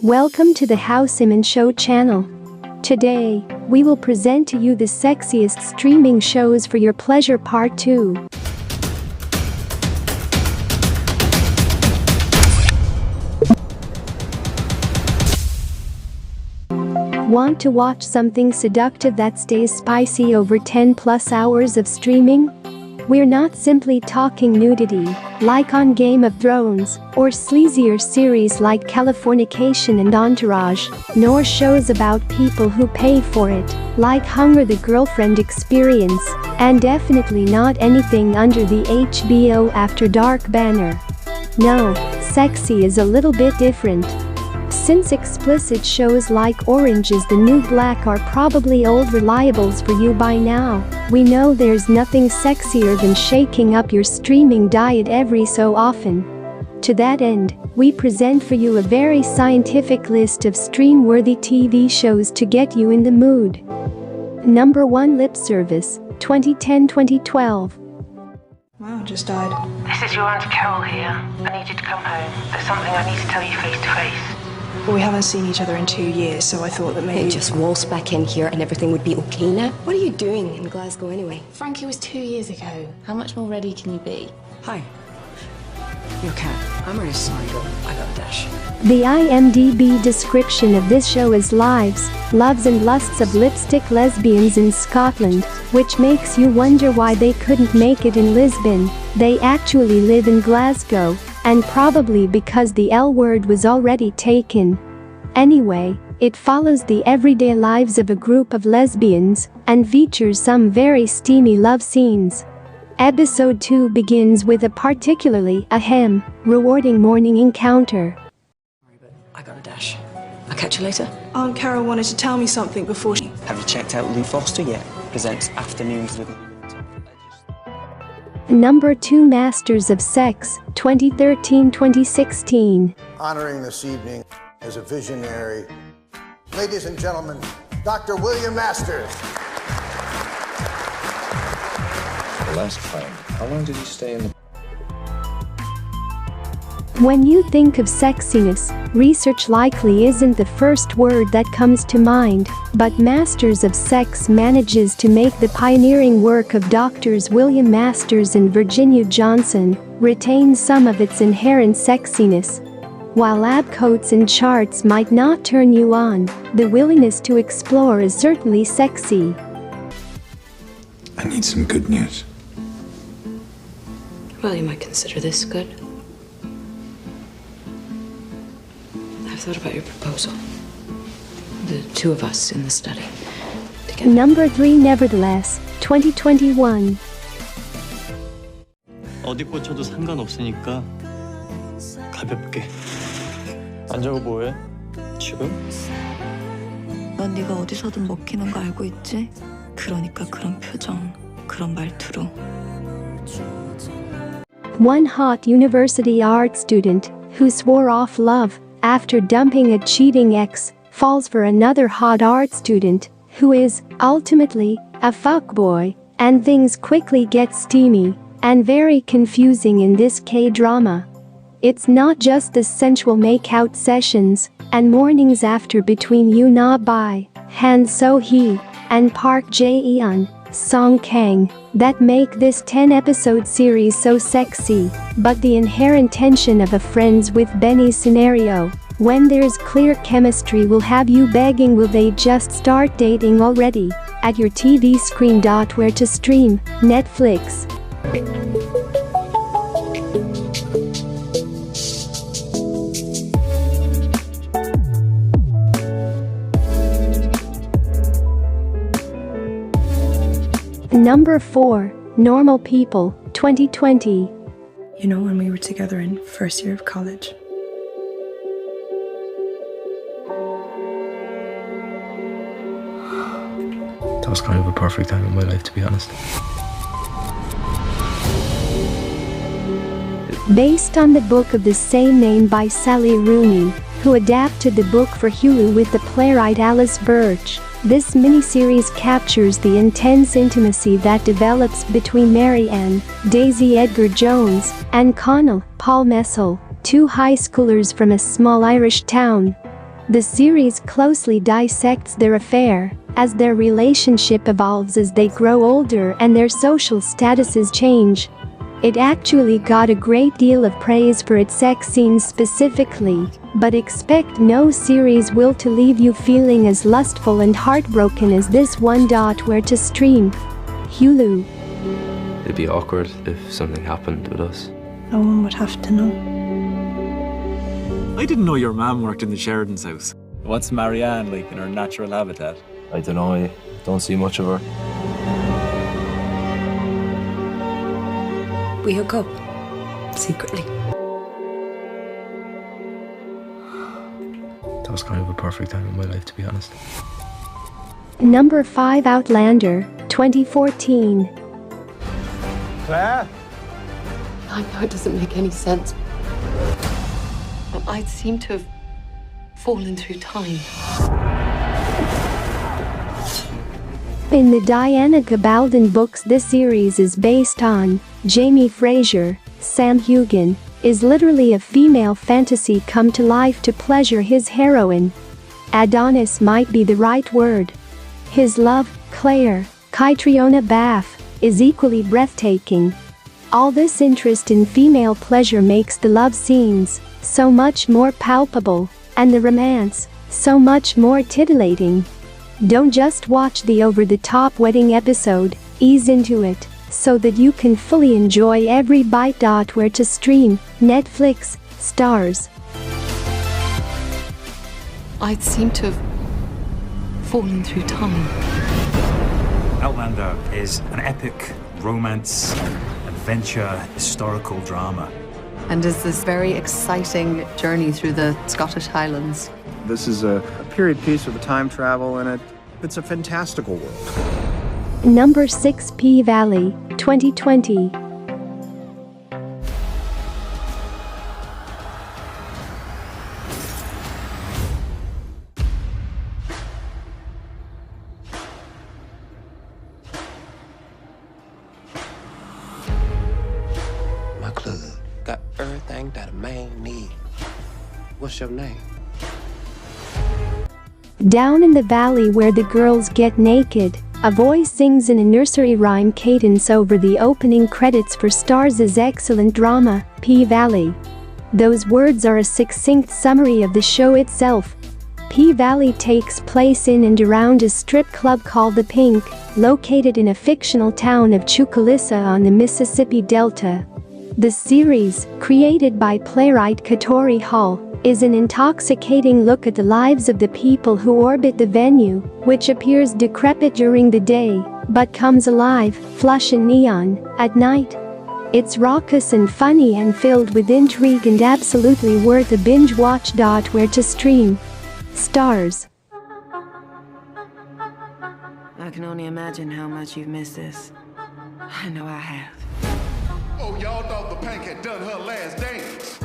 Welcome to the How Simon Show channel. Today, we will present to you the sexiest streaming shows for your pleasure part 2. Want to watch something seductive that stays spicy over 10 plus hours of streaming? We're not simply talking nudity, like on Game of Thrones, or sleazier series like Californication and Entourage, nor shows about people who pay for it, like Hunger the Girlfriend Experience, and definitely not anything under the HBO After Dark banner. No, sexy is a little bit different. Since explicit shows like Orange is the New Black are probably old reliables for you by now, we know there's nothing sexier than shaking up your streaming diet every so often. To that end, we present for you a very scientific list of stream-worthy TV shows to get you in the mood. Number 1 Lip Service, 2010-2012. Wow, just died. This is your Auntie Carol here. I need you to come home. There's something I need to tell you face to face. Well, we haven't seen each other in 2 years, so I thought that maybe... Hey, just waltz back in here and everything would be okay now. What are you doing in Glasgow anyway? Frankie was 2 years ago. How much more ready can you be? Hi. You okay? I'm really sorry, girl. I got a dash. The IMDb description of this show is Lives, Loves and Lusts of Lipstick Lesbians in Scotland, which makes you wonder why they couldn't make it in Lisbon. They actually live in Glasgow, and probably because the L word was already taken. Anyway, it follows the everyday lives of a group of lesbians and features some very steamy love scenes. Episode 2 begins with a particularly rewarding morning encounter. I got a dash. I'll catch you later. Aunt Carol wanted to tell me something before she... Have you checked out Lou Foster yet? Presents Afternoons with... Number 2 Masters of Sex, 2013-2016. Honoring this evening as a visionary, ladies and gentlemen, Dr. William Masters. The last time, how long did you stay in the... When you think of sexiness, research likely isn't the first word that comes to mind, but Masters of Sex manages to make the pioneering work of Doctors William Masters and Virginia Johnson retain some of its inherent sexiness. While lab coats and charts might not turn you on, the willingness to explore is certainly sexy. I need some good news. Well, you might consider this good. I've thought about your proposal. The two of us in the study. Together. Number 3 Nevertheless, 2021. 어디 꽂혀도 상관없으니까 가볍게. 안 자고 뭐해? 지금? 넌 네가 어디서든 먹히는 거 알고 있지? 그러니까 그런 표정, 그런 말투로. One hot university art student who swore off love after dumping a cheating ex falls for another hot art student who is ultimately a fuckboy, and things quickly get steamy and very confusing in this K-drama. It's not just the sensual make-out sessions and mornings after between Yoon Ah-bai, Han So-hee, and Park Jae-eun, Song Kang that make this 10-episode series so sexy, but the inherent tension of a friends with Benny scenario, when there's clear chemistry, will have you begging will they just start dating already, at your TV screen. Where to stream, Netflix. Number 4, Normal People, 2020. You know, when we were together in first year of college. That was kind of a perfect time in my life, to be honest. Based on the book of the same name by Sally Rooney, who adapted the book for Hulu with the playwright Alice Birch, this miniseries captures the intense intimacy that develops between Mary Ann, Daisy Edgar Jones, and Connell, Paul Mescal, two high schoolers from a small Irish town. The series closely dissects their affair, as their relationship evolves as they grow older and their social statuses change. It actually got a great deal of praise for its sex scenes specifically, but expect no series will to leave you feeling as lustful and heartbroken as this one. Where to stream? Hulu. It'd be awkward if something happened with us. No one would have to know. I didn't know your mom worked in the Sheridan's house. What's Marianne like in her natural habitat? I don't know, I don't see much of her. We hook up. Secretly. That was kind of a perfect time in my life, to be honest. Number 5 Outlander, 2014. Claire? I know it doesn't make any sense. But I seem to have fallen through time. In the Diana Gabaldon books, this series is based on Jamie Fraser. Sam Hugan is literally a female fantasy come to life to pleasure his heroine. Adonis might be the right word. His love, Claire, Kytriona Bath, is equally breathtaking. All this interest in female pleasure makes the love scenes so much more palpable, and the romance so much more titillating. Don't just watch the over-the-top wedding episode, ease into it, so that you can fully enjoy every bite. Where to stream? Netflix, Stars. I seem to have fallen through time. Outlander is an epic romance, adventure, historical drama. And is this very exciting journey through the Scottish Highlands. This is a period piece with a time travel in it. It's a fantastical world. Number 6 P-Valley, 2020. My club got everything that a man need. What's your name? Down in the valley where the girls get naked, a voice sings in a nursery rhyme cadence over the opening credits for Stars' excellent drama, P-Valley. Those words are a succinct summary of the show itself. P-Valley takes place in and around a strip club called The Pink, located in a fictional town of Chucalissa on the Mississippi Delta. The series, created by playwright Katori Hall, is an intoxicating look at the lives of the people who orbit the venue, which appears decrepit during the day, but comes alive, flush and neon, at night. It's raucous and funny and filled with intrigue and absolutely worth a binge watch. Where to stream? Stars. I can only imagine how much you've missed this. I know I have. Oh, y'all thought the Pink had done her last dance.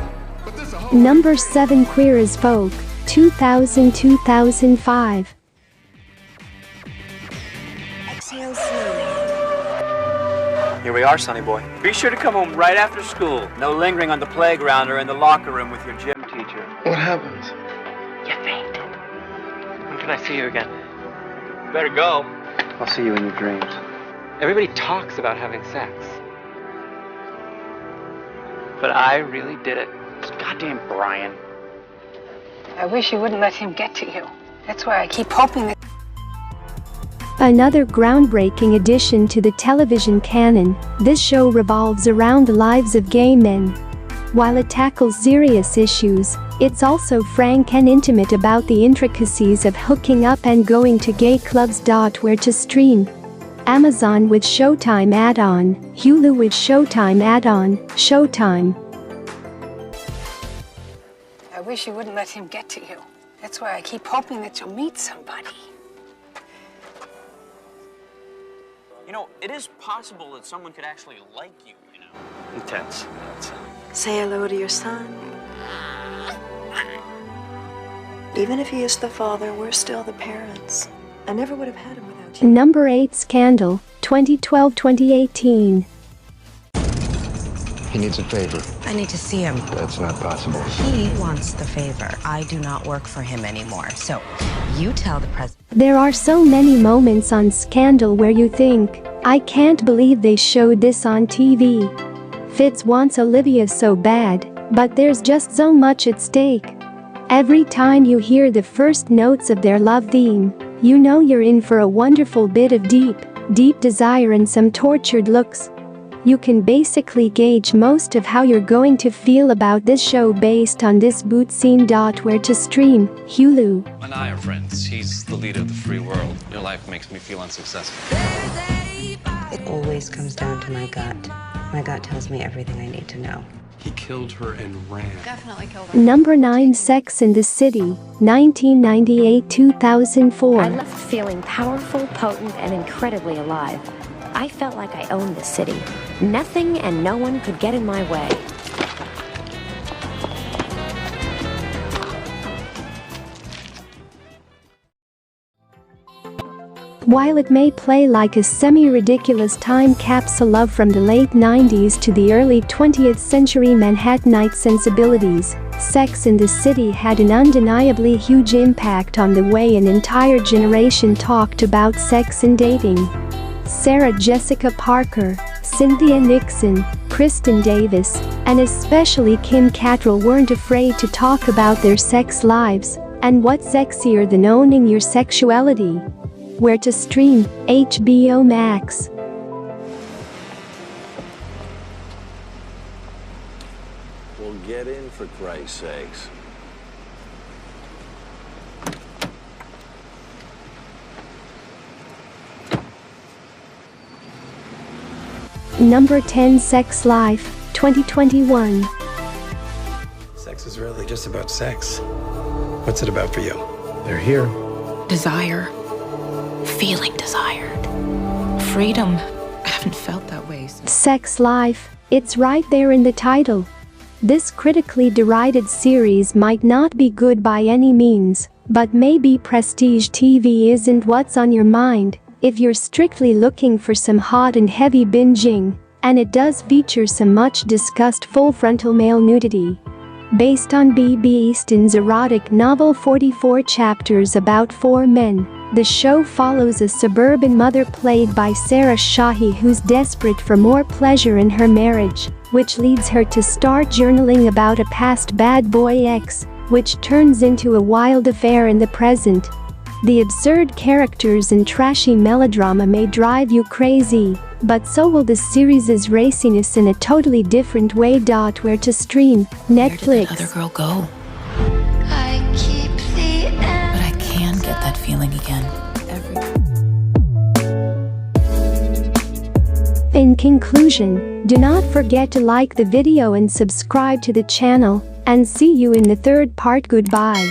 But this a whole Number 7 Queer as Folk, 2000-2005. Exhale slowly. Here we are, sonny boy. Be sure to come home right after school. No lingering on the playground or in the locker room with your gym teacher. What happened? You faint. When can I see you again? Better go. I'll see you in your dreams. Everybody talks about having sex. But I really did it. It's goddamn Brian. I wish you wouldn't let him get to you. That's why I keep hoping that. Another groundbreaking addition to the television canon, this show revolves around the lives of gay men. While it tackles serious issues, it's also frank and intimate about the intricacies of hooking up and going to gay clubs. Where to stream? Amazon with Showtime add-on, Hulu with Showtime add-on, Showtime. I wish you wouldn't let him get to you. That's why I keep hoping that you'll meet somebody. You know, it is possible that someone could actually like you, you know. Intense. Say hello to your son. Even if he is the father, we're still the parents. I never would have had him without you. Number 8 Scandal, 2012-2018. He needs a favor. I need to see him. That's not possible. He wants the favor. I do not work for him anymore. So you tell the president. There are so many moments on Scandal where you think, I can't believe they showed this on TV. Fitz wants Olivia so bad, but there's just so much at stake. Every time you hear the first notes of their love theme, you know you're in for a wonderful bit of deep desire and some tortured looks. You can basically gauge most of how you're going to feel about this show based on this boot scene. Where to stream, Hulu. And I are friends. He's the leader of the free world. Your life makes me feel unsuccessful. It always comes down to my gut. My gut tells me everything I need to know. He killed her and ran. Definitely killed her. Number 9, Sex and the City, 1998-2004. I left feeling powerful, potent, and incredibly alive. I felt like I owned the city. Nothing and no one could get in my way. While it may play like a semi-ridiculous time capsule of from the late 90s to the early 20th century Manhattanite sensibilities, Sex and the City had an undeniably huge impact on the way an entire generation talked about sex and dating. Sarah Jessica Parker, Cynthia Nixon, Kristen Davis, and especially Kim Cattrall weren't afraid to talk about their sex lives, and what's sexier than owning your sexuality? Where to stream, HBO Max. Well, get in for Christ's sakes. Number 10, Sex Life, 2021. Sex is really just about sex. What's it about for you? They're here. Desire. Feeling desired. Freedom. I haven't felt that way since. Sex Life, it's right there in the title. This critically derided series might not be good by any means, but maybe prestige TV isn't what's on your mind if you're strictly looking for some hot and heavy binging, and it does feature some much discussed full frontal male nudity. Based on B.B. Easton's erotic novel 44 Chapters About 4 Men, the show follows a suburban mother played by Sarah Shahi who's desperate for more pleasure in her marriage, which leads her to start journaling about a past bad boy ex, which turns into a wild affair in the present. The absurd characters and trashy melodrama may drive you crazy, but so will the series' raciness in a totally different way. Where to stream, Netflix. Where did that other girl go? But I can get that feeling again. In conclusion, do not forget to like the video and subscribe to the channel, and see you in the third part. Goodbye.